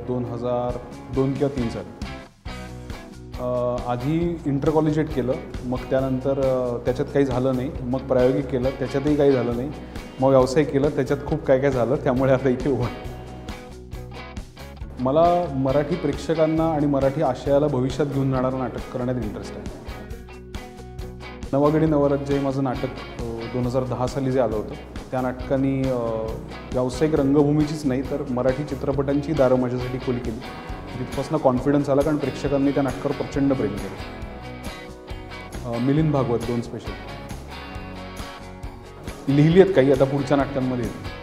2002 किंवा 3 साली आधी इंटर कॉलेजिएट केलं, मग त्यानंतर त्याच्यात काही झालं नाही, मग प्रायोगिक केलं, त्याच्यातही काही झालं नाही, मग व्यावसायिक केलं, त्याच्यात खूप काय काय झालं, त्यामुळे आता इथे उभं. मला मराठी प्रेक्षकांना आणि मराठी आशयाला भविष्यात घेऊन जाणारं नाटक करण्यात इंटरेस्ट आहे. नवागडी नवराज्य हे माझं नाटक 2010 साली जे आलं होतं, त्या नाटकाने व्यावसायिक रंगभूमीचीच नाही तर मराठी चित्रपटांची दारं माझ्यासाठी खुली केली. तिथपासून कॉन्फिडन्स आला, कारण प्रेक्षकांनी त्या नाटकावर प्रचंड प्रेम केलं. मिलिंद भागवत 2 स्पेशल लिहिली आहेत, काही आता पुढच्या नाटकांमध्ये येते.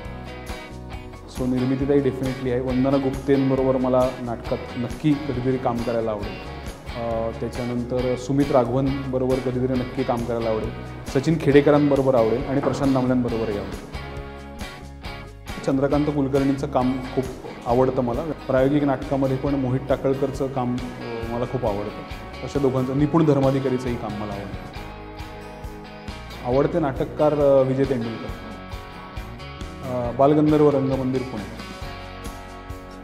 सो निर्मितीताई डेफिनेटली आहे. वंदना गुप्तेंबरोबर मला नाटकात नक्की कधीतरी काम करायला आवडेल. त्याच्यानंतर सुमित राघवनबरोबर कधीतरी नक्की काम करायला आवडेल. सचिन खेडेकरांबरोबर आवडेल आणि प्रशांत दामल्यांबरोबरही आवडेल. चंद्रकांत कुलकर्णींचं काम खूप आवडतं मला. प्रायोगिक नाटकामध्ये पण मोहित टाकळकरचं काम मला खूप आवडतं. अशा दोघांचं, निपुण धर्माधिकारीचंही काम मला आवडतं. आवडते नाटककार विजय तेंडुलकर. बालगंधर्व रंगमंदिर पुणे.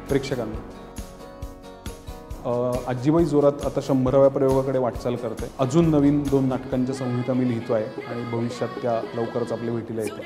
प्रेक्षकांना आजीबाई जोरात आता 100व्या प्रयोगाकडे वाटचाल करते. अजून नवीन 2 नाटकांच्या संहिता मी लिहितो आहे आणि भविष्यात त्या लवकरच आपल्या भेटीला येते.